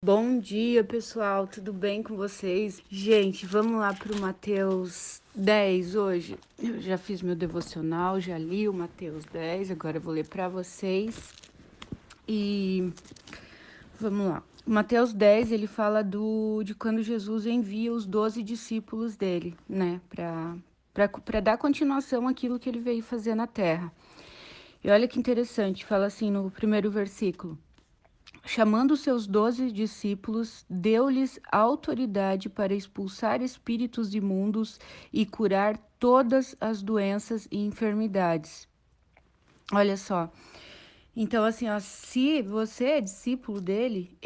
Bom dia, pessoal, tudo bem com vocês? Gente, vamos lá para o Mateus 10 hoje. Eu já fiz meu devocional, já li o Mateus 10, agora eu vou ler para vocês. E vamos lá. O Mateus 10, ele fala de quando Jesus envia os 12 discípulos dele, né, para dar continuação àquilo que ele veio fazer na terra. E olha que interessante, fala assim no primeiro versículo. Chamando seus 12 discípulos, deu-lhes autoridade para expulsar espíritos imundos e curar todas as doenças e enfermidades. Olha só. Então, assim, ó, se você é discípulo dele,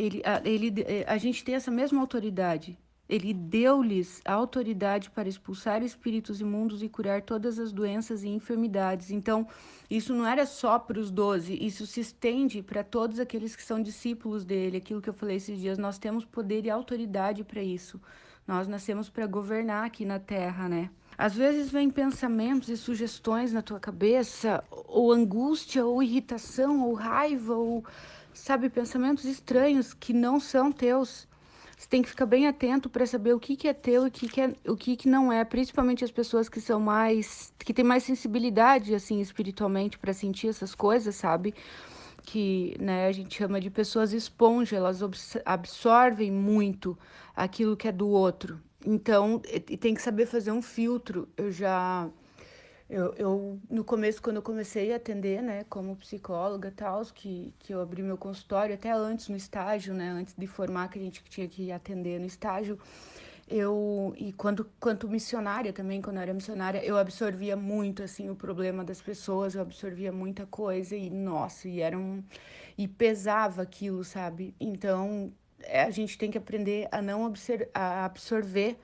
a gente tem essa mesma autoridade. Ele deu-lhes a autoridade para expulsar espíritos imundos e curar todas as doenças e enfermidades. Então, isso não era só para os 12, isso se estende para todos aqueles que são discípulos dele. Aquilo que eu falei esses dias, nós temos poder e autoridade para isso. Nós nascemos para governar aqui na Terra, né? Às vezes vem pensamentos e sugestões na tua cabeça, ou angústia, ou irritação, ou raiva, ou, sabe, pensamentos estranhos que não são teus. Você tem que ficar bem atento para saber o que que é teu e o que que não é, principalmente as pessoas que são mais, que têm mais sensibilidade, assim, espiritualmente para sentir essas coisas, sabe? Que, né, a gente chama de pessoas esponja, elas absorvem muito aquilo que é do outro. Então, e tem que saber fazer um filtro. No começo, quando eu comecei a atender, né, como psicóloga e tal, que eu abri meu consultório, até antes no estágio, né, antes de formar, que a gente tinha que atender no estágio, quanto missionária também, quando eu era missionária, eu absorvia muito, assim, o problema das pessoas, eu absorvia muita coisa e, nossa, e pesava aquilo, sabe? Então, a gente tem que aprender a não a absorver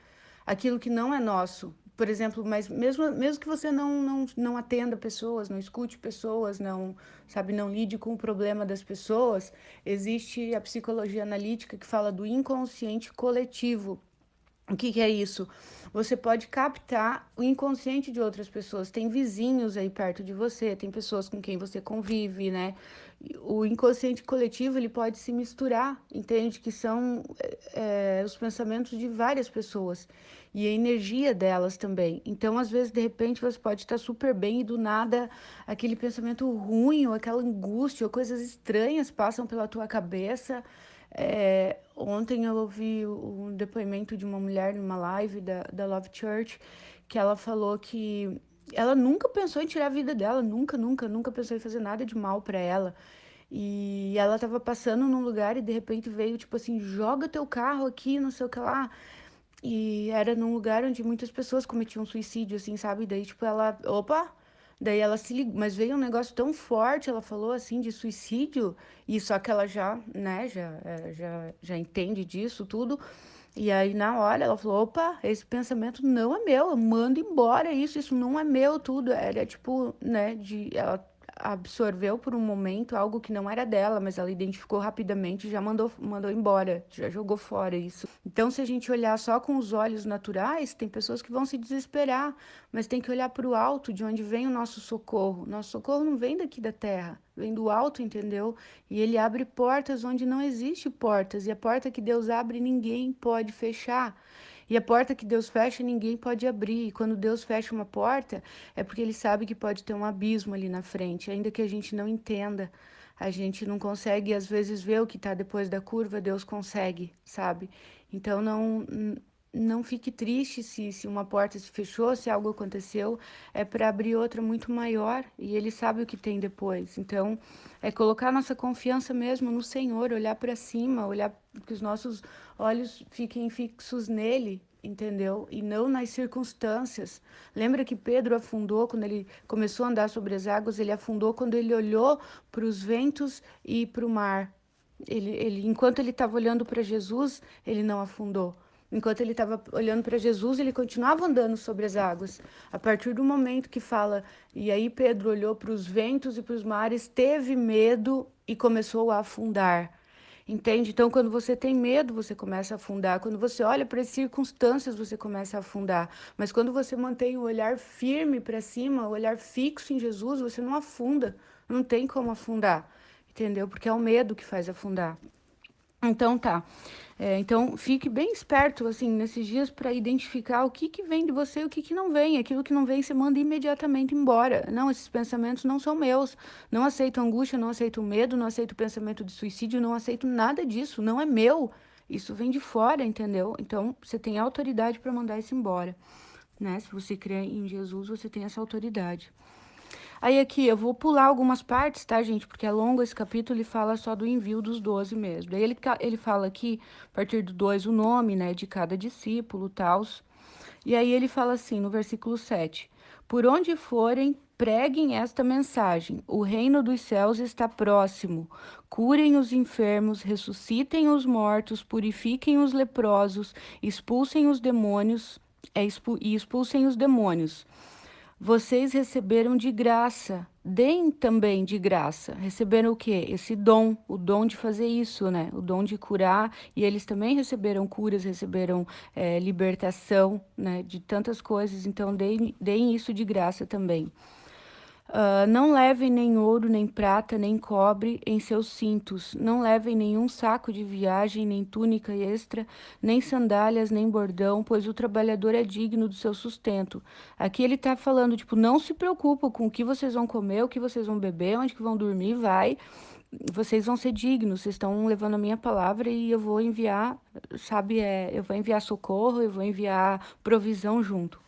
aquilo que não é nosso. Por exemplo, mas mesmo que você não atenda pessoas, não escute pessoas, não, sabe, não lide com o problema das pessoas, existe a psicologia analítica que fala do inconsciente coletivo. O que que é isso? Você pode captar o inconsciente de outras pessoas. Tem vizinhos aí perto de você, tem pessoas com quem você convive, né? O inconsciente coletivo, ele pode se misturar, entende? Que são os pensamentos de várias pessoas e a energia delas também. Então, às vezes, de repente, você pode estar super bem e do nada aquele pensamento ruim ou aquela angústia ou coisas estranhas passam pela tua cabeça. Ontem eu ouvi um depoimento de uma mulher numa live da Love Church, que ela falou que ela nunca pensou em tirar a vida dela, nunca pensou em fazer nada de mal pra ela. E ela tava passando num lugar e de repente veio, tipo assim, joga teu carro aqui, não sei o que lá. E era num lugar onde muitas pessoas cometiam suicídio, assim, sabe? Daí, tipo, opa! Daí ela se ligou, mas veio um negócio tão forte, ela falou assim de suicídio, e só que ela já, né, já entende disso tudo. E aí, na hora, ela falou: opa, esse pensamento não é meu, eu mando embora isso não é meu, tudo. Era tipo, né, ela absorveu por um momento algo que não era dela, mas ela identificou rapidamente e já mandou embora, já jogou fora isso. Então, se a gente olhar só com os olhos naturais, tem pessoas que vão se desesperar, mas tem que olhar para o alto, de onde vem o nosso socorro. Nosso socorro não vem daqui da terra, vem do alto, entendeu? E ele abre portas onde não existe portas, e a porta que Deus abre, ninguém pode fechar. E a porta que Deus fecha, ninguém pode abrir. E quando Deus fecha uma porta, é porque ele sabe que pode ter um abismo ali na frente, ainda que a gente não entenda. A gente não consegue, às vezes, ver o que está depois da curva, Deus consegue, sabe? Então, não fique triste se uma porta se fechou, se algo aconteceu, é para abrir outra muito maior e ele sabe o que tem depois. Então, é colocar nossa confiança mesmo no Senhor, olhar para cima, olhar que os nossos olhos fiquem fixos nele, entendeu? E não nas circunstâncias. Lembra que Pedro afundou quando ele começou a andar sobre as águas, ele afundou quando ele olhou para os ventos e para o mar. Enquanto ele estava olhando para Jesus, ele não afundou. Enquanto ele estava olhando para Jesus, ele continuava andando sobre as águas. A partir do momento que fala, e aí Pedro olhou para os ventos e para os mares, teve medo e começou a afundar. Entende? Então, quando você tem medo, você começa a afundar. Quando você olha para as circunstâncias, você começa a afundar. Mas quando você mantém o olhar firme para cima, o olhar fixo em Jesus, você não afunda. Não tem como afundar. Entendeu? Porque é o medo que faz afundar. Então tá. Então fique bem esperto assim nesses dias para identificar o que que vem de você e o que que não vem. Aquilo que não vem, você manda imediatamente embora. Não, esses pensamentos não são meus. Não aceito angústia, não aceito medo, não aceito pensamento de suicídio, não aceito nada disso. Não é meu. Isso vem de fora, entendeu? Então você tem autoridade para mandar isso embora, né? Se você crê em Jesus, você tem essa autoridade. Aí aqui, eu vou pular algumas partes, tá, gente? Porque é longo esse capítulo, ele fala só do envio dos 12 mesmo. Daí ele fala aqui, a partir do 2, o nome, né, de cada discípulo, tal. E aí ele fala assim, no versículo 7, por onde forem, preguem esta mensagem, o reino dos céus está próximo. Curem os enfermos, ressuscitem os mortos, purifiquem os leprosos, expulsem os demônios, e expulsem os demônios. Vocês receberam de graça, deem também de graça. Receberam o quê? Esse dom, o dom de fazer isso, né? O dom de curar. E eles também receberam curas, receberam libertação, né? De tantas coisas. Então, deem isso de graça também. Não levem nem ouro, nem prata, nem cobre em seus cintos. Não levem nenhum saco de viagem, nem túnica extra, nem sandálias, nem bordão, pois o trabalhador é digno do seu sustento. Aqui ele está falando, tipo, não se preocupa com o que vocês vão comer, o que vocês vão beber, onde que vão dormir, vai. Vocês vão ser dignos, vocês estão levando a minha palavra e eu vou enviar, sabe, eu vou enviar socorro, eu vou enviar provisão junto.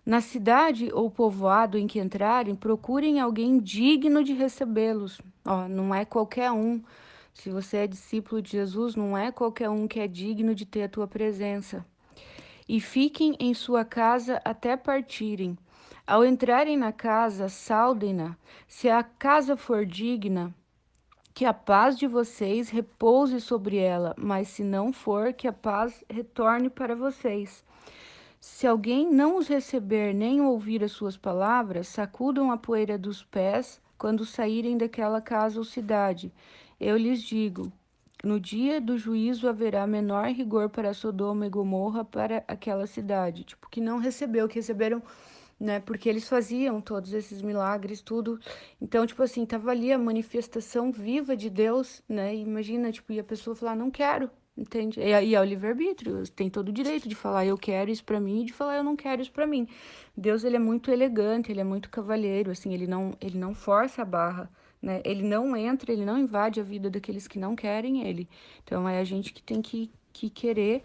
Na cidade ou povoado em que entrarem, procurem alguém digno de recebê-los. Ó, não é qualquer um. Se você é discípulo de Jesus, não é qualquer um que é digno de ter a tua presença. E fiquem em sua casa até partirem. Ao entrarem na casa, saudem-na. Se a casa for digna, que a paz de vocês repouse sobre ela, mas se não for, que a paz retorne para vocês. Se alguém não os receber nem ouvir as suas palavras, sacudam a poeira dos pés quando saírem daquela casa ou cidade. Eu lhes digo: no dia do juízo haverá menor rigor para Sodoma e Gomorra para aquela cidade. Tipo, que não recebeu, que receberam, né? Porque eles faziam todos esses milagres, tudo. Então, tipo assim, tava ali a manifestação viva de Deus, né? E imagina, tipo, e a pessoa falar, não quero. Entende? E é o livre-arbítrio, tem todo o direito de falar eu quero isso pra mim e de falar eu não quero isso pra mim. Deus, ele é muito elegante, ele é muito cavalheiro, assim, ele não força a barra, né? Ele não entra, ele não invade a vida daqueles que não querem ele. Então é a gente que tem que querer,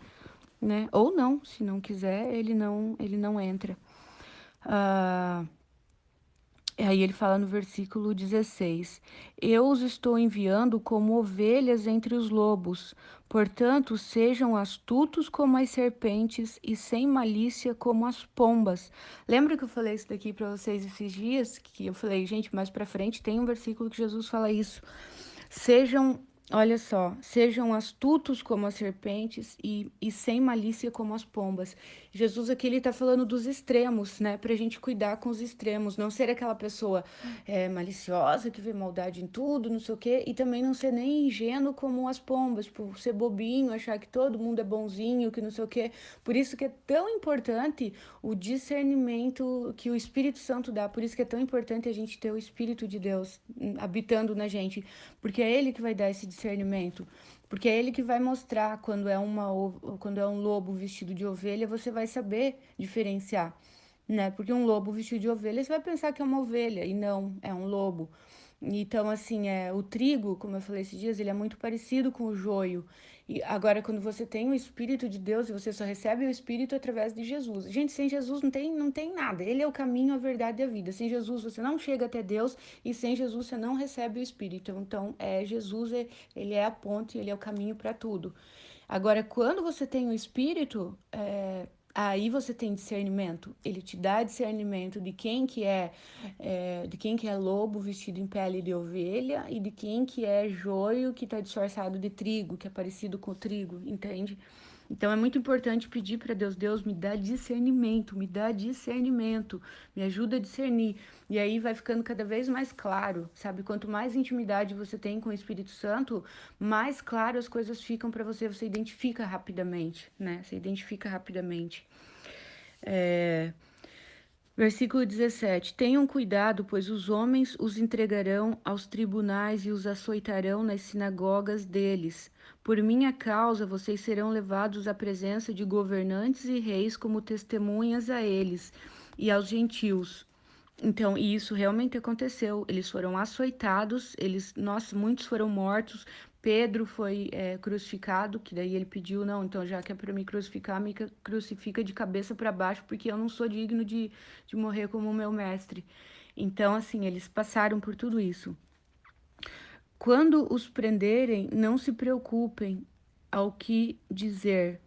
né? Ou não, se não quiser, ele não entra. Ah, Aí ele fala no versículo 16: eu os estou enviando como ovelhas entre os lobos, portanto, sejam astutos como as serpentes e sem malícia como as pombas. Lembra que eu falei isso daqui para vocês esses dias? Que eu falei, gente, mais para frente tem um versículo que Jesus fala isso. Sejam, olha só, sejam astutos como as serpentes e sem malícia como as pombas. Jesus aqui ele tá falando dos extremos, né? Pra gente cuidar com os extremos, não ser aquela pessoa maliciosa que vê maldade em tudo, não sei o quê, e também não ser nem ingênuo como as pombas, tipo, ser bobinho, achar que todo mundo é bonzinho, que não sei o quê. Por isso que é tão importante o discernimento que o Espírito Santo dá, por isso que é tão importante a gente ter o Espírito de Deus habitando na gente, porque é ele que vai dar esse discernimento. Porque é ele que vai mostrar quando é um lobo vestido de ovelha, você vai saber diferenciar, né? Porque um lobo vestido de ovelha, você vai pensar que é uma ovelha e não, é um lobo. Então, assim, o trigo, como eu falei esses dias, ele é muito parecido com o joio. E agora, quando você tem o Espírito de Deus e você só recebe o Espírito através de Jesus. Gente, sem Jesus não tem nada. Ele é o caminho, a verdade e a vida. Sem Jesus você não chega até Deus e sem Jesus você não recebe o Espírito. Então, Jesus, ele é a ponte, ele é o caminho para tudo. Agora, quando você tem o Espírito, aí você tem discernimento. Ele te dá discernimento de quem que é lobo vestido em pele de ovelha e de quem que é joio que está disfarçado de trigo, que é parecido com o trigo, entende? Então é muito importante pedir para Deus, Deus me dá discernimento, me ajuda a discernir. E aí vai ficando cada vez mais claro, sabe? Quanto mais intimidade você tem com o Espírito Santo, mais claro as coisas ficam para você, você identifica rapidamente, né? Você identifica rapidamente. É, Versículo 17: Tenham cuidado, pois os homens os entregarão aos tribunais e os açoitarão nas sinagogas deles. Por minha causa, vocês serão levados à presença de governantes e reis como testemunhas a eles e aos gentios. Então, e isso realmente aconteceu. Eles foram açoitados, nossa, muitos foram mortos. Pedro foi crucificado, que daí ele pediu, não, então já que é para me crucificar, me crucifica de cabeça para baixo, porque eu não sou digno de morrer como o meu mestre. Então, assim, eles passaram por tudo isso. Quando os prenderem, não se preocupem ao que dizer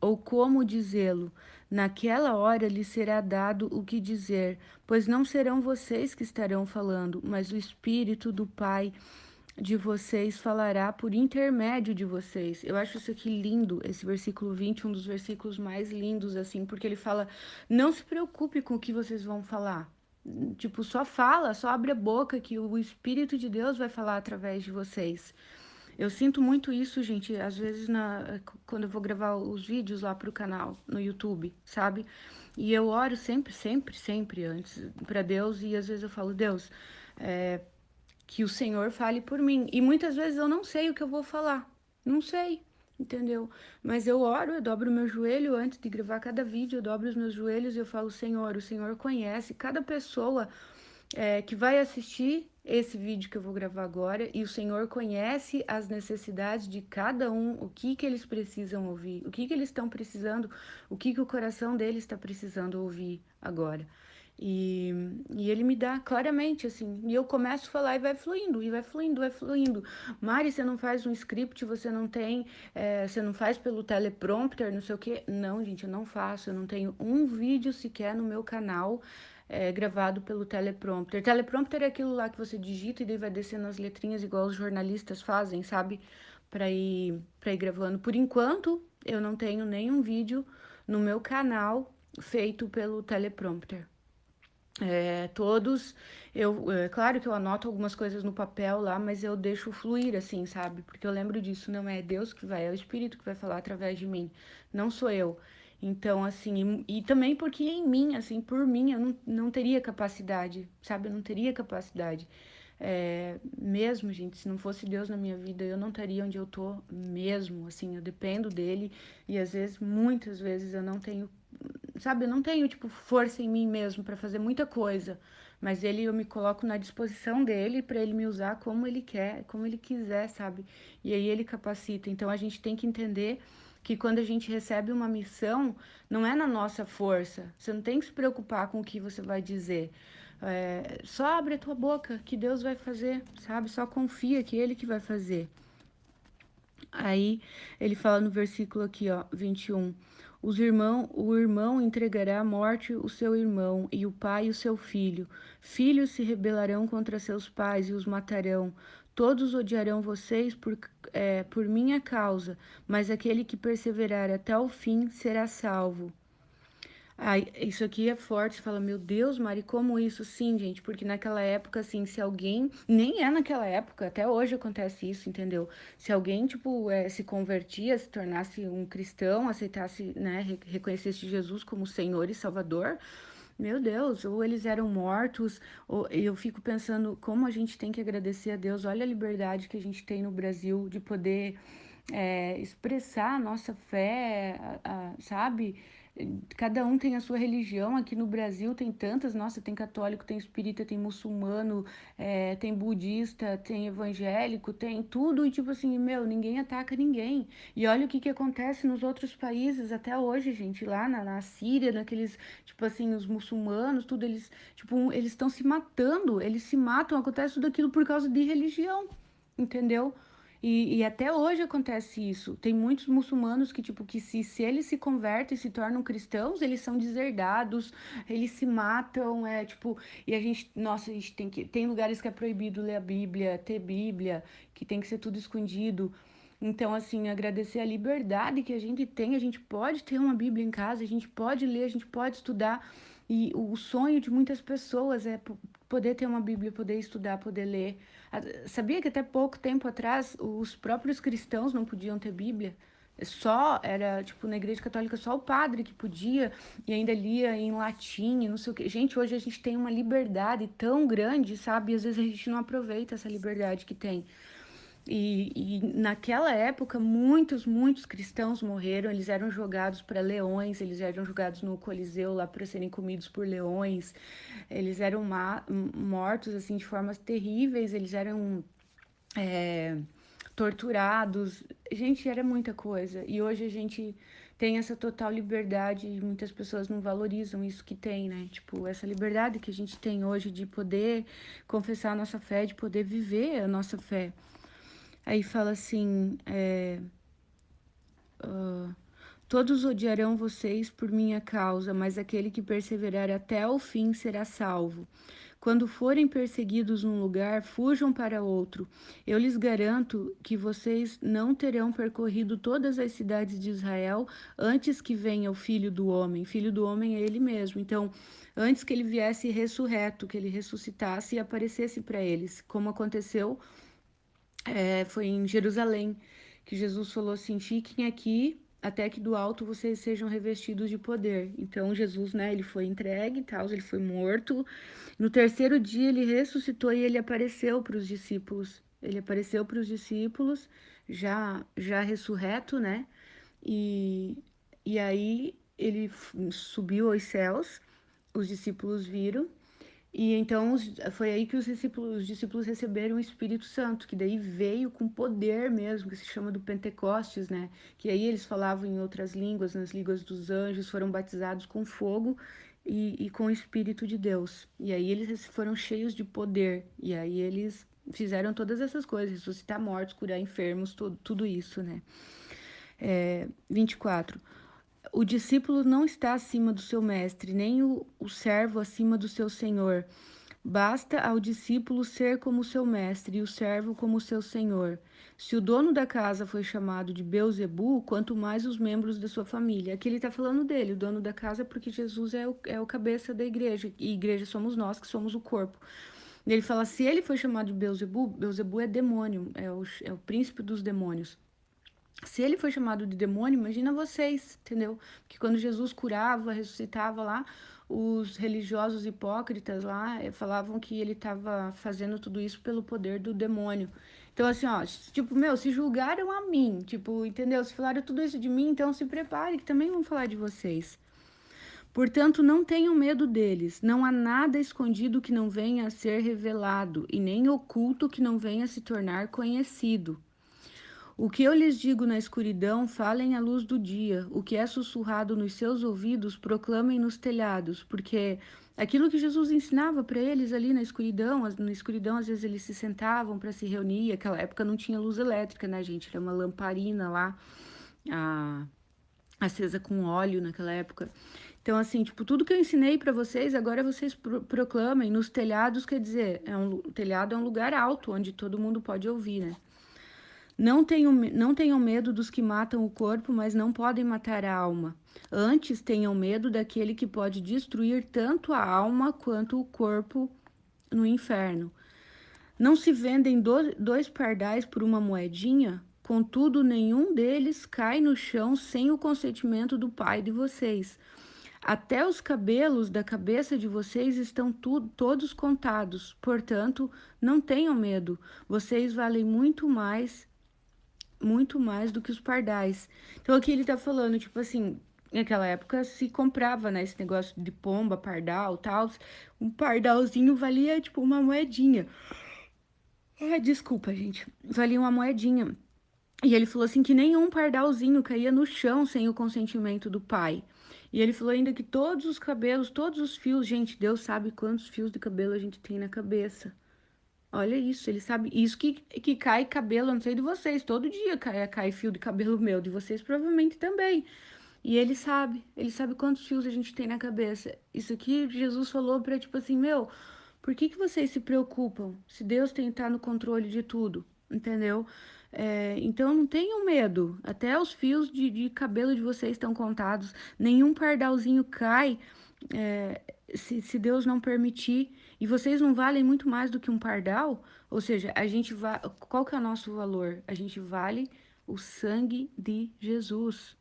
ou como dizê-lo. Naquela hora lhe será dado o que dizer, pois não serão vocês que estarão falando, mas o Espírito do Pai de vocês falará por intermédio de vocês. Eu acho isso aqui lindo, esse versículo 20, um dos versículos mais lindos, assim, porque ele fala: não se preocupe com o que vocês vão falar. Tipo, só fala, só abre a boca que o Espírito de Deus vai falar através de vocês. Eu sinto muito isso, gente, às vezes quando eu vou gravar os vídeos lá pro canal, no YouTube, sabe? E eu oro sempre, sempre, sempre antes para Deus, e às vezes eu falo: Deus, que o Senhor fale por mim. E muitas vezes eu não sei o que eu vou falar. Não sei, entendeu? Mas eu oro, eu dobro meu joelho antes de gravar cada vídeo, eu dobro os meus joelhos e eu falo: Senhor, o Senhor conhece cada pessoa que vai assistir esse vídeo que eu vou gravar agora, e o Senhor conhece as necessidades de cada um, o que que eles precisam ouvir, o que que eles estão precisando, o que que o coração deles está precisando ouvir agora. E, e ele me dá claramente, assim, e eu começo a falar e vai fluindo, e vai fluindo, vai fluindo. Mari, você não faz um script, você não tem, você não faz pelo teleprompter, não sei o quê. Não, gente, eu não faço, eu não tenho um vídeo sequer no meu canal gravado pelo teleprompter. Teleprompter é aquilo lá que você digita e daí vai descendo as letrinhas igual os jornalistas fazem, sabe? Para ir gravando. Por enquanto, eu não tenho nenhum vídeo no meu canal feito pelo teleprompter. Todos, claro que eu anoto algumas coisas no papel lá, mas eu deixo fluir assim, sabe? Porque eu lembro disso, não é Deus que vai, é o Espírito que vai falar através de mim, não sou eu. Então, assim, e também porque em mim, assim, por mim, eu não teria capacidade, sabe? Eu não teria capacidade. Mesmo, gente, se não fosse Deus na minha vida, eu não estaria onde eu tô mesmo, assim, eu dependo dele e às vezes, muitas vezes, eu não tenho, sabe, eu não tenho, tipo, força em mim mesmo para fazer muita coisa, mas eu me coloco na disposição dele para ele me usar como ele quer, como ele quiser, sabe? E aí ele capacita. Então a gente tem que entender que quando a gente recebe uma missão, não é na nossa força. Você não tem que se preocupar com o que você vai dizer. Só abre a tua boca que Deus vai fazer, sabe? Só confia que Ele que vai fazer. Aí ele fala no versículo aqui, ó, 21. O irmão entregará à morte o seu irmão, e o pai o seu filho. Filhos se rebelarão contra seus pais e os matarão. Todos odiarão vocês por minha causa, mas aquele que perseverar até o fim será salvo. Ai, isso aqui é forte, você fala: meu Deus, Mari, como isso? Sim, gente, porque naquela época, assim, se alguém, nem é naquela época, até hoje acontece isso, entendeu? Se alguém, tipo, se convertia, se tornasse um cristão, aceitasse, né, reconhecesse Jesus como Senhor e Salvador, meu Deus, ou eles eram mortos, ou eu fico pensando como a gente tem que agradecer a Deus. Olha a liberdade que a gente tem no Brasil de poder expressar a nossa fé, sabe? Cada um tem a sua religião. Aqui no Brasil tem tantas, nossa, tem católico, tem espírita, tem muçulmano, tem budista, tem evangélico, tem tudo, e tipo assim, meu, ninguém ataca ninguém. E olha o que que acontece nos outros países até hoje, gente, lá na Síria, naqueles, tipo assim, os muçulmanos, tudo, eles, tipo, eles estão se matando, eles se matam, acontece tudo aquilo por causa de religião, entendeu? E até hoje acontece isso. Tem muitos muçulmanos que, tipo, que se eles se convertem e se tornam cristãos, eles são deserdados, eles se matam, tipo, e a gente, nossa, a gente tem lugares que é proibido ler a Bíblia, ter Bíblia, que tem que ser tudo escondido. Então, assim, agradecer a liberdade que a gente pode ter uma Bíblia em casa, a gente pode ler, a gente pode estudar. E o sonho de muitas pessoas é poder ter uma Bíblia, poder estudar, poder ler. Sabia que até pouco tempo atrás os próprios cristãos não podiam ter Bíblia? Só era, tipo, na igreja católica, só o padre que podia, e ainda lia em latim, e não sei o quê. Gente, hoje a gente tem uma liberdade tão grande, sabe? E às vezes a gente não aproveita essa liberdade que tem. E naquela época, muitos cristãos morreram, eles eram jogados para leões, eles eram jogados no Coliseu lá para serem comidos por leões, eles eram mortos assim de formas terríveis, eles eram torturados. Gente, era muita coisa. E hoje a gente tem essa total liberdade e muitas pessoas não valorizam isso que tem, né? Tipo, essa liberdade que a gente tem hoje de poder confessar a nossa fé, de poder viver a nossa fé. Aí fala assim, todos odiarão vocês por minha causa, mas aquele que perseverar até o fim será salvo. Quando forem perseguidos num lugar, fujam para outro. Eu lhes garanto que vocês não terão percorrido todas as cidades de Israel antes que venha o Filho do Homem. Filho do Homem é ele mesmo. Então, antes que ele viesse ressurreto, que ele ressuscitasse e aparecesse para eles, como aconteceu, foi em Jerusalém, que Jesus falou assim: fiquem aqui até que do alto vocês sejam revestidos de poder. Então Jesus, né, ele foi entregue e tal, ele foi morto. No terceiro dia ele ressuscitou e ele apareceu para os discípulos. Ele apareceu para os discípulos já ressurreto, né? E e aí ele subiu aos céus. Os discípulos viram e então foi aí que os discípulos receberam o Espírito Santo, que daí veio com poder mesmo, que se chama do Pentecostes, né? Que aí eles falavam em outras línguas, nas línguas dos anjos, foram batizados com fogo e com o Espírito de Deus. E aí eles foram cheios de poder. E aí eles fizeram todas essas coisas, ressuscitar mortos, curar enfermos, tudo isso, né? 24. O discípulo não está acima do seu mestre, nem o servo acima do seu senhor. Basta ao discípulo ser como seu mestre e o servo como seu senhor. Se o dono da casa foi chamado de Beelzebu, quanto mais os membros da sua família. Aqui ele está falando dele, o dono da casa, porque Jesus é o cabeça da igreja, e igreja somos nós, que somos o corpo. E ele fala, se ele foi chamado de Beelzebu, Beelzebu é demônio, é o príncipe dos demônios. Se ele foi chamado de demônio, imagina vocês, entendeu? Porque quando Jesus curava, ressuscitava lá, os religiosos hipócritas lá falavam que ele estava fazendo tudo isso pelo poder do demônio. Então, assim, ó, tipo, meu, se julgaram a mim, tipo, entendeu? Se falaram tudo isso de mim, então se prepare que também vão falar de vocês. Portanto, não tenham medo deles. Não há nada escondido que não venha a ser revelado, e nem oculto que não venha a se tornar conhecido. O que eu lhes digo na escuridão, falem à luz do dia. O que é sussurrado nos seus ouvidos, proclamem nos telhados. Porque aquilo que Jesus ensinava para eles ali na escuridão, às vezes eles se sentavam para se reunir. Aquela época não tinha luz elétrica, né, gente? Era uma lamparina lá, a, acesa com óleo naquela época. Então, assim, tipo, tudo que eu ensinei para vocês, agora vocês proclamem nos telhados, quer dizer, o telhado é um lugar alto, onde todo mundo pode ouvir, né? Não tenham medo dos que matam o corpo, mas não podem matar a alma. Antes, tenham medo daquele que pode destruir tanto a alma quanto o corpo no inferno. Não se vendem dois pardais por uma moedinha? Contudo, nenhum deles cai no chão sem o consentimento do Pai de vocês. Até os cabelos da cabeça de vocês estão todos contados. Portanto, não tenham medo. Vocês valem muito mais do que os pardais. Então aqui ele tá falando, tipo assim, naquela época se comprava, né, esse negócio de pomba, pardal, tal. Um pardalzinho valia tipo uma moedinha. Ai, desculpa, gente. Valia uma moedinha. E ele falou assim que nenhum pardalzinho caía no chão sem o consentimento do pai. E ele falou ainda que todos os cabelos, todos os fios, gente, Deus sabe quantos fios de cabelo a gente tem na cabeça. Olha isso, ele sabe. Isso que cai cabelo, eu não sei de vocês, todo dia cai fio de cabelo meu, de vocês provavelmente também. E ele sabe quantos fios a gente tem na cabeça. Isso aqui Jesus falou pra, tipo assim, meu, por que que vocês se preocupam se Deus tem que estar no controle de tudo, entendeu? Então não tenham medo, até os fios de cabelo de vocês estão contados, nenhum pardalzinho cai, é, se Deus não permitir. E vocês não valem muito mais do que um pardal? Ou seja, qual que é o nosso valor? A gente vale O sangue de Jesus.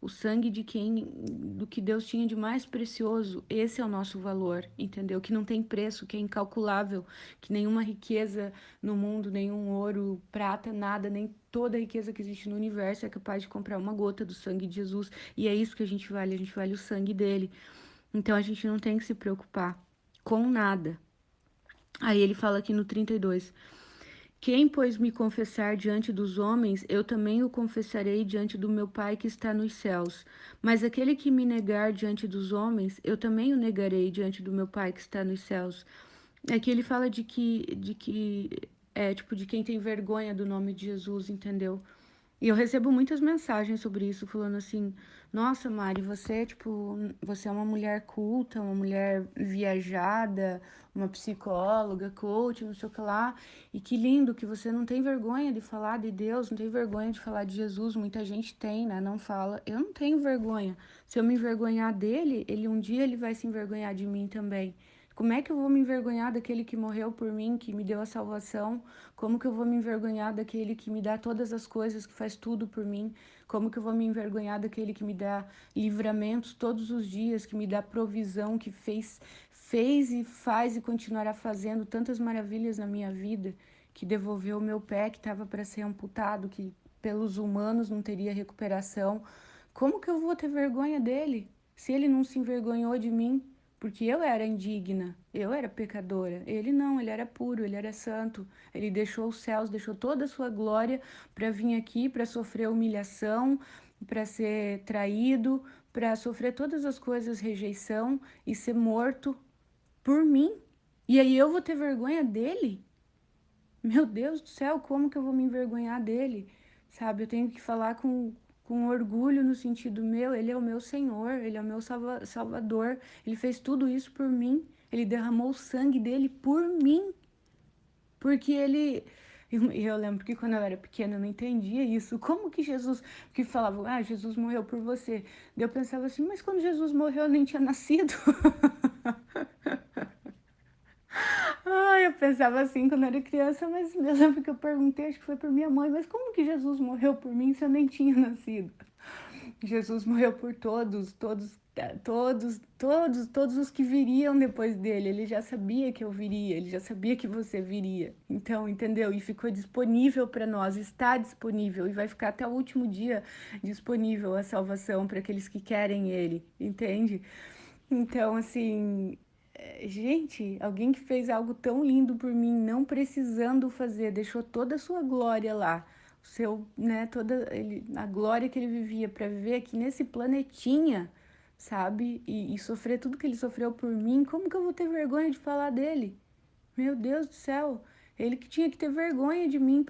O sangue do que Deus tinha de mais precioso. Esse é o nosso valor, entendeu? Que não tem preço, que é incalculável, que nenhuma riqueza no mundo, nenhum ouro, prata, nada, nem toda a riqueza que existe no universo é capaz de comprar uma gota do sangue de Jesus. E é isso que a gente vale o sangue dele. Então a gente não tem que se preocupar com nada. Aí ele fala aqui no 32. Quem, pois, me confessar diante dos homens, eu também o confessarei diante do meu Pai que está nos céus. Mas aquele que me negar diante dos homens, eu também o negarei diante do meu Pai que está nos céus. Aqui ele fala de quem tem vergonha do nome de Jesus, entendeu? E eu recebo muitas mensagens sobre isso, falando assim: nossa, Mari, você é uma mulher culta, uma mulher viajada, uma psicóloga, coach, não sei o que lá. E que lindo que você não tem vergonha de falar de Deus, não tem vergonha de falar de Jesus. Muita gente tem, né? Não fala. Eu não tenho vergonha. Se eu me envergonhar dele, um dia ele vai se envergonhar de mim também. Como é que eu vou me envergonhar daquele que morreu por mim, que me deu a salvação? Como que eu vou me envergonhar daquele que me dá todas as coisas, que faz tudo por mim? Como que eu vou me envergonhar daquele que me dá livramentos todos os dias, que me dá provisão, que fez e faz e continuará fazendo tantas maravilhas na minha vida, que devolveu o meu pé que estava para ser amputado, que pelos humanos não teria recuperação? Como que eu vou ter vergonha dele, se ele não se envergonhou de mim? Porque eu era indigna, eu era pecadora. Ele não, ele era puro, ele era santo. Ele deixou os céus, deixou toda a sua glória para vir aqui, para sofrer humilhação, para ser traído, para sofrer todas as coisas, rejeição e ser morto por mim. E aí eu vou ter vergonha dele? Meu Deus do céu, como que eu vou me envergonhar dele? Sabe, eu tenho que falar com orgulho no sentido meu, ele é o meu Senhor, ele é o meu Salvador, ele fez tudo isso por mim, ele derramou o sangue dele por mim, porque ele... Eu lembro que quando eu era pequena eu não entendia isso, como que Jesus, que falavam, ah, Jesus morreu por você, daí eu pensava assim, mas quando Jesus morreu eu nem tinha nascido. Ai, eu pensava assim quando eu era criança, mas eu lembro que eu perguntei, acho que foi por minha mãe, mas como que Jesus morreu por mim se eu nem tinha nascido? Jesus morreu por todos os que viriam depois dele. Ele já sabia que eu viria, ele já sabia que você viria. Então, entendeu? E ficou disponível para nós, está disponível e vai ficar até o último dia disponível a salvação para aqueles que querem ele, entende? Então, assim, gente, alguém que fez algo tão lindo por mim, não precisando fazer, deixou toda a sua glória lá, o seu, né, a glória que ele vivia para viver aqui nesse planetinha, sabe? E sofrer tudo que ele sofreu por mim, como que eu vou ter vergonha de falar dele? Meu Deus do céu, ele que tinha que ter vergonha de mim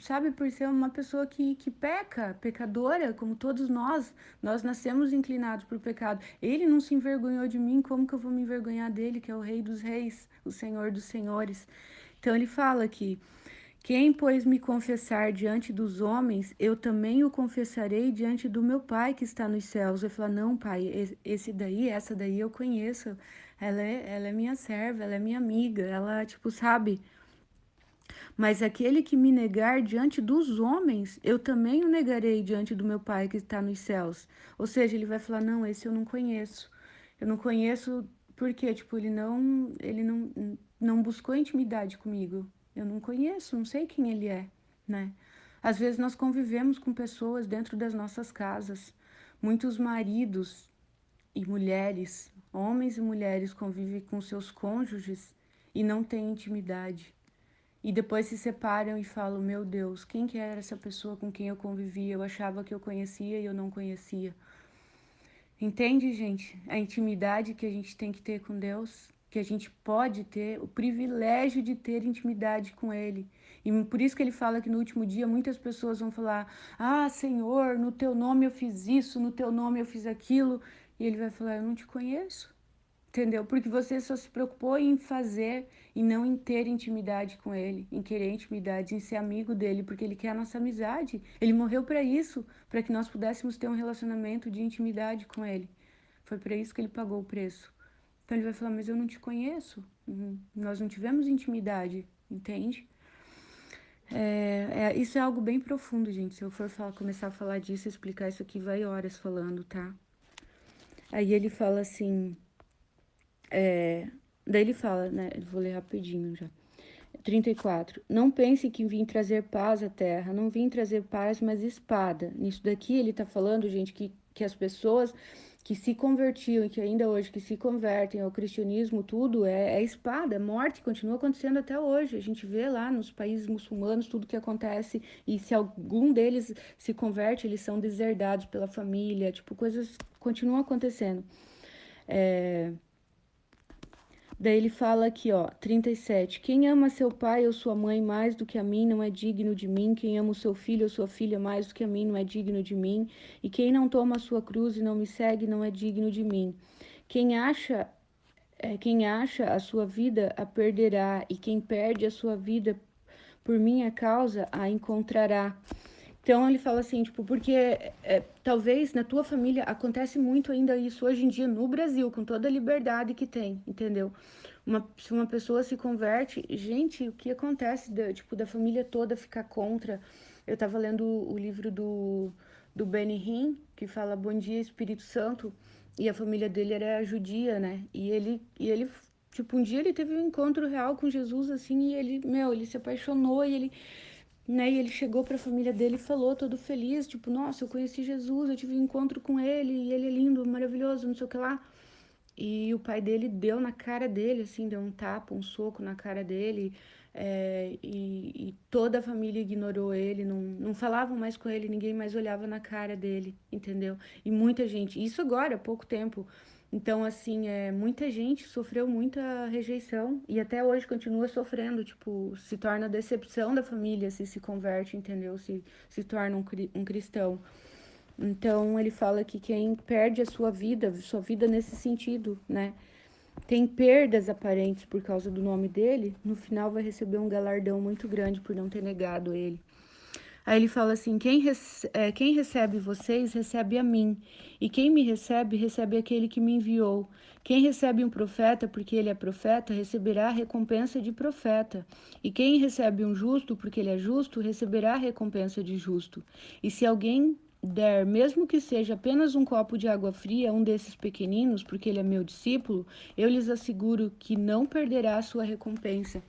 sabe, por ser uma pessoa que peca, pecadora, como todos nós nascemos inclinados para o pecado. Ele não se envergonhou de mim, como que eu vou me envergonhar dele, que é o Rei dos Reis, o Senhor dos Senhores? Então ele fala aqui: quem, pois, me confessar diante dos homens, eu também o confessarei diante do meu Pai que está nos céus. Eu falo, não, Pai, essa daí eu conheço. Ela é minha serva, ela é minha amiga, ela, tipo, sabe? Mas aquele que me negar diante dos homens, eu também o negarei diante do meu Pai que está nos céus. Ou seja, ele vai falar, não, esse eu não conheço. Eu não conheço porque, tipo, ele não buscou intimidade comigo. Eu não conheço, não sei quem ele é, né? Às vezes nós convivemos com pessoas dentro das nossas casas. Muitos maridos e mulheres, homens e mulheres convivem com seus cônjuges e não têm intimidade. E depois se separam e falam, meu Deus, quem que era essa pessoa com quem eu convivia? Eu achava que eu conhecia e eu não conhecia. Entende, gente? A intimidade que a gente tem que ter com Deus, que a gente pode ter, o privilégio de ter intimidade com Ele. E por isso que ele fala que no último dia muitas pessoas vão falar, ah, Senhor, no teu nome eu fiz isso, no teu nome eu fiz aquilo. E ele vai falar, eu não te conheço. Entendeu? Porque você só se preocupou em fazer e não em ter intimidade com ele, em querer intimidade, em ser amigo dele, porque ele quer a nossa amizade. Ele morreu para isso, para que nós pudéssemos ter um relacionamento de intimidade com ele. Foi para isso que ele pagou o preço. Então ele vai falar, mas eu não te conheço. Nós não tivemos intimidade, entende? Isso é algo bem profundo, gente. Se eu for começar a falar disso, explicar isso aqui, vai horas falando, tá? Aí ele fala assim, daí ele fala, né? Eu vou ler rapidinho já. 34. Não pense que vim trazer paz à terra. Não vim trazer paz, mas espada. Nisso daqui ele tá falando, gente, que as pessoas que se convertiam e que ainda hoje que se convertem ao cristianismo, tudo é espada, é morte, continua acontecendo até hoje. A gente vê lá nos países muçulmanos tudo que acontece e se algum deles se converte, eles são deserdados pela família, tipo, coisas continuam acontecendo. É, Daí ele fala aqui, ó, 37. Quem ama seu pai ou sua mãe mais do que a mim não é digno de mim. Quem ama o seu filho ou sua filha mais do que a mim não é digno de mim. E quem não toma a sua cruz e não me segue não é digno de mim. Quem acha, quem acha a sua vida a perderá, e quem perde a sua vida por minha causa a encontrará. Então ele fala assim, tipo, porque talvez na tua família acontece muito ainda isso hoje em dia no Brasil, com toda a liberdade que tem, entendeu? Se uma pessoa se converte, gente, o que acontece tipo, da família toda ficar contra? Eu tava lendo o livro do Benny Hinn, que fala Bom Dia Espírito Santo, e a família dele era judia, né? E ele tipo, um dia ele teve um encontro real com Jesus, assim, e ele se apaixonou, e ele, né? E ele chegou para a família dele e falou, todo feliz, tipo, nossa, eu conheci Jesus, eu tive um encontro com ele, e ele é lindo, maravilhoso, não sei o que lá. E o pai dele deu na cara dele, assim, deu um tapa, um soco na cara dele, e toda a família ignorou ele, não falavam mais com ele, ninguém mais olhava na cara dele, entendeu? E muita gente, isso agora, há pouco tempo. Então, assim, muita gente sofreu muita rejeição e até hoje continua sofrendo, tipo, se torna decepção da família se converte, entendeu? Se torna um cristão. Então ele fala que quem perde a sua vida nesse sentido, né? Tem perdas aparentes por causa do nome dele, no final vai receber um galardão muito grande por não ter negado ele. Aí ele fala assim: quem recebe vocês, recebe a mim. E quem me recebe, recebe aquele que me enviou. Quem recebe um profeta, porque ele é profeta, receberá a recompensa de profeta. E quem recebe um justo, porque ele é justo, receberá a recompensa de justo. E se alguém der, mesmo que seja apenas um copo de água fria a um desses pequeninos, porque ele é meu discípulo, eu lhes asseguro que não perderá a sua recompensa.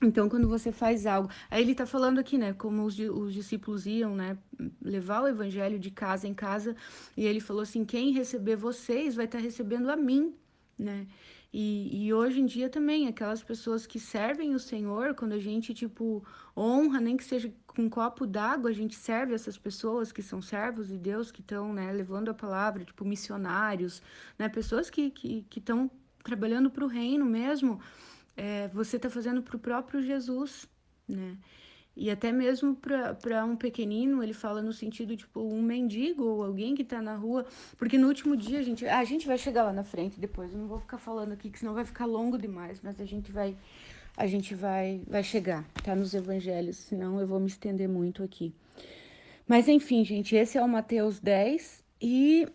Então, quando você faz algo. Aí ele tá falando aqui, né? Como os discípulos iam, né? Levar o evangelho de casa em casa. E ele falou assim: quem receber vocês vai estar recebendo a mim, né? E hoje em dia também, aquelas pessoas que servem o Senhor, quando a gente, tipo, honra, nem que seja com um copo d'água, a gente serve essas pessoas que são servos de Deus, que estão, né, levando a palavra, tipo, missionários, né? Pessoas que estão trabalhando para o reino mesmo, você está fazendo para o próprio Jesus, né? E até mesmo para um pequenino, ele fala no sentido, tipo, um mendigo ou alguém que está na rua. Porque no último dia, a gente vai chegar lá na frente depois. Eu não vou ficar falando aqui, que senão vai ficar longo demais. Mas vai chegar, tá? Nos evangelhos, senão eu vou me estender muito aqui. Mas enfim, gente, esse é o Mateus 10 e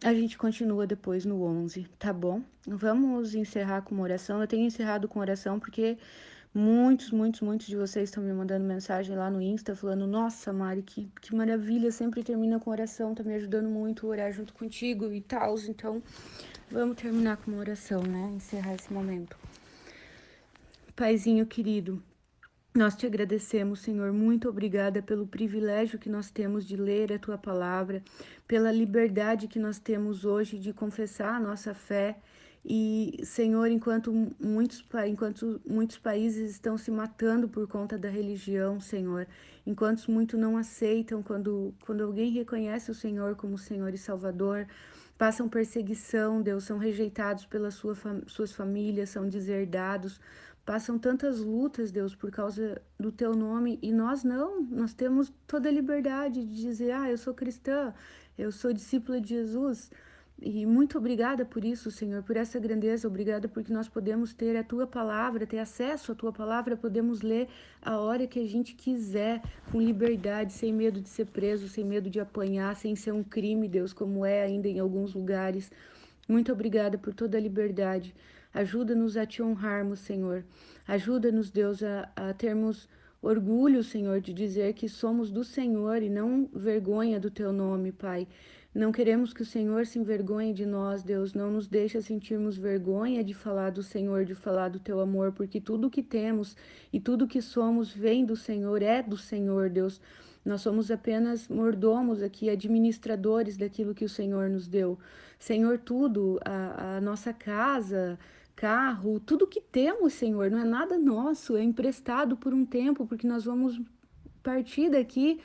a gente continua depois no 11, tá bom? Vamos encerrar com uma oração. Eu tenho encerrado com oração porque muitos de vocês estão me mandando mensagem lá no Insta falando: Nossa, Mari, que maravilha, sempre termina com oração, tá me ajudando muito a orar junto contigo e tal. Então, vamos terminar com uma oração, né? Encerrar esse momento. Paizinho querido, nós te agradecemos, Senhor. Muito obrigada pelo privilégio que nós temos de ler a tua palavra, pela liberdade que nós temos hoje de confessar a nossa fé. E, Senhor, enquanto muitos países estão se matando por conta da religião, Senhor, enquanto muitos não aceitam quando alguém reconhece o Senhor como Senhor e Salvador, passam perseguição, Deus, são rejeitados pelas suas famílias, são deserdados. Passam tantas lutas, Deus, por causa do teu nome, e nós não, nós temos toda a liberdade de dizer: eu sou cristã, eu sou discípula de Jesus. E muito obrigada por isso, Senhor, por essa grandeza. Obrigada porque nós podemos ter a tua palavra, ter acesso à tua palavra, podemos ler a hora que a gente quiser, com liberdade, sem medo de ser preso, sem medo de apanhar, sem ser um crime, Deus, como é ainda em alguns lugares. Muito obrigada por toda a liberdade. Ajuda-nos a te honrarmos, Senhor. Ajuda-nos, Deus, a termos orgulho, Senhor, de dizer que somos do Senhor e não vergonha do teu nome, Pai. Não queremos que o Senhor se envergonhe de nós, Deus. Não nos deixa sentirmos vergonha de falar do Senhor, de falar do teu amor, porque tudo que temos e tudo que somos vem do Senhor, é do Senhor, Deus. Nós somos apenas mordomos aqui, administradores daquilo que o Senhor nos deu. Senhor, tudo, a nossa casa, carro, tudo que temos, Senhor, não é nada nosso, é emprestado por um tempo, porque nós vamos partir daqui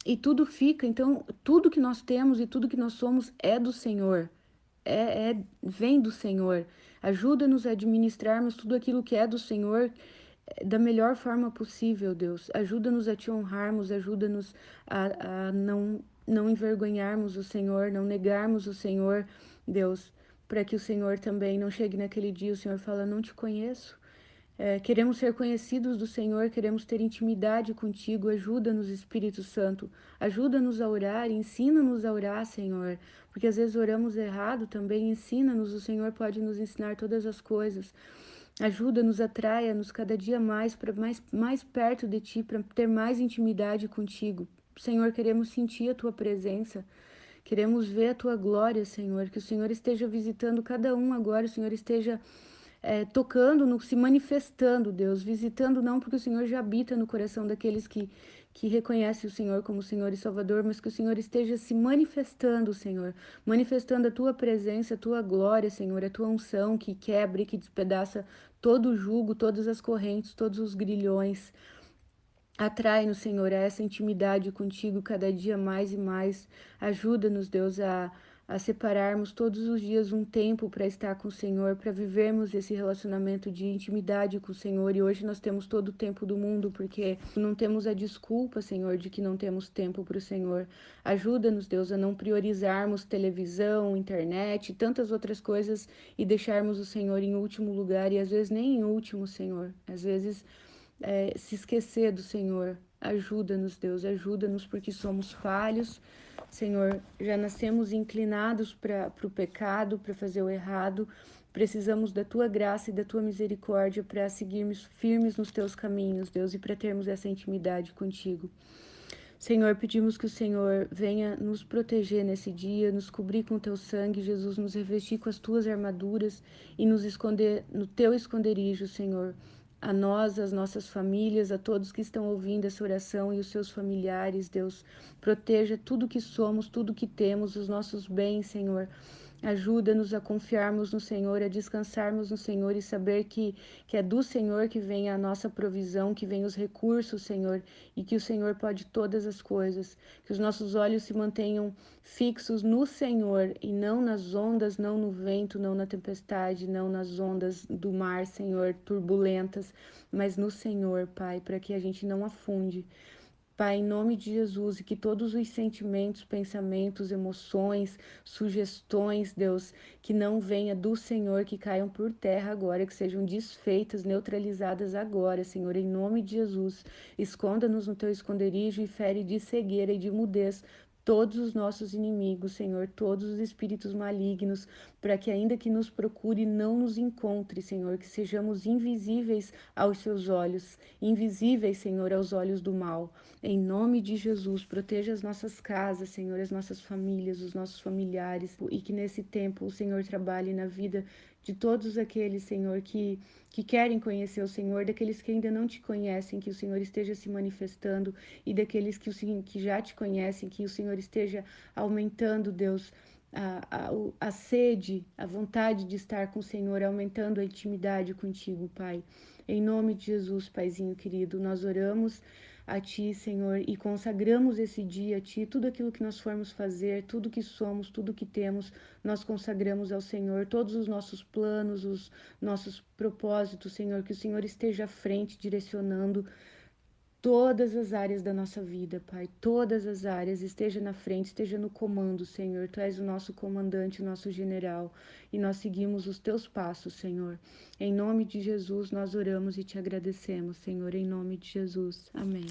e tudo fica. Então, tudo que nós temos e tudo que nós somos é do Senhor, vem do Senhor. Ajuda-nos a administrarmos tudo aquilo que é do Senhor da melhor forma possível, Deus. Ajuda-nos a te honrarmos, ajuda-nos a não envergonharmos o Senhor, não negarmos o Senhor, Deus, para que o Senhor também não chegue naquele dia, o Senhor fala, não te conheço. Queremos ser conhecidos do Senhor, queremos ter intimidade contigo. Ajuda-nos, Espírito Santo. Ajuda-nos a orar, ensina-nos a orar, Senhor. Porque às vezes oramos errado também. Ensina-nos, o Senhor pode nos ensinar todas as coisas. Ajuda-nos, atraia-nos cada dia mais para mais perto de Ti, para ter mais intimidade contigo. Senhor, queremos sentir a Tua presença. Queremos ver a Tua glória, Senhor. Que o Senhor esteja visitando cada um agora, o Senhor esteja tocando, se manifestando, Deus, visitando não porque o Senhor já habita no coração daqueles que reconhecem o Senhor como Senhor e Salvador, mas que o Senhor esteja se manifestando, Senhor, manifestando a Tua presença, a Tua glória, Senhor, a Tua unção que quebra e que despedaça todo o jugo, todas as correntes, todos os grilhões. Atrai-nos, Senhor, a essa intimidade contigo cada dia mais e mais. Ajuda-nos, Deus, a separarmos todos os dias um tempo para estar com o Senhor, para vivermos esse relacionamento de intimidade com o Senhor. E hoje nós temos todo o tempo do mundo, porque não temos a desculpa, Senhor, de que não temos tempo para o Senhor. Ajuda-nos, Deus, a não priorizarmos televisão, internet e tantas outras coisas e deixarmos o Senhor em último lugar e às vezes nem em último, Senhor. Às vezes se esquecer do Senhor. Ajuda-nos, Deus, ajuda-nos porque somos falhos. Senhor, já nascemos inclinados para o pecado, para fazer o errado. Precisamos da Tua graça e da Tua misericórdia para seguirmos firmes nos Teus caminhos, Deus, e para termos essa intimidade contigo. Senhor, pedimos que o Senhor venha nos proteger nesse dia, nos cobrir com o Teu sangue, Jesus, nos revestir com as Tuas armaduras e nos esconder no Teu esconderijo, Senhor. A nós, as nossas famílias, a todos que estão ouvindo essa oração e os seus familiares, Deus, proteja tudo que somos, tudo que temos, os nossos bens, Senhor. Ajuda-nos a confiarmos no Senhor, a descansarmos no Senhor e saber que é do Senhor que vem a nossa provisão, que vem os recursos, Senhor, e que o Senhor pode todas as coisas. Que os nossos olhos se mantenham fixos no Senhor e não nas ondas, não no vento, não na tempestade, não nas ondas do mar, Senhor, turbulentas, mas no Senhor, Pai, para que a gente não afunde. Pai, em nome de Jesus, e que todos os sentimentos, pensamentos, emoções, sugestões, Deus, que não venha do Senhor, que caiam por terra agora, que sejam desfeitas, neutralizadas agora, Senhor, em nome de Jesus. Esconda-nos no teu esconderijo e fere de cegueira e de mudez todos os nossos inimigos, Senhor, todos os espíritos malignos, para que ainda que nos procure, não nos encontre, Senhor, que sejamos invisíveis aos seus olhos, invisíveis, Senhor, aos olhos do mal. Em nome de Jesus, proteja as nossas casas, Senhor, as nossas famílias, os nossos familiares, e que nesse tempo o Senhor trabalhe na vida de todos aqueles, Senhor, que querem conhecer o Senhor, daqueles que ainda não te conhecem, que o Senhor esteja se manifestando, e daqueles que já te conhecem, que o Senhor esteja aumentando, Deus, a sede, a vontade de estar com o Senhor, aumentando a intimidade contigo, Pai. Em nome de Jesus, Paizinho querido, nós oramos a Ti, Senhor, e consagramos esse dia a Ti, tudo aquilo que nós formos fazer, tudo que somos, tudo que temos, nós consagramos ao Senhor, todos os nossos planos, os nossos propósitos, Senhor, que o Senhor esteja à frente, direcionando todas as áreas da nossa vida, Pai, todas as áreas, esteja na frente, esteja no comando, Senhor. Tu és o nosso comandante, o nosso general, e nós seguimos os Teus passos, Senhor. Em nome de Jesus, nós oramos e Te agradecemos, Senhor, em nome de Jesus. Amém.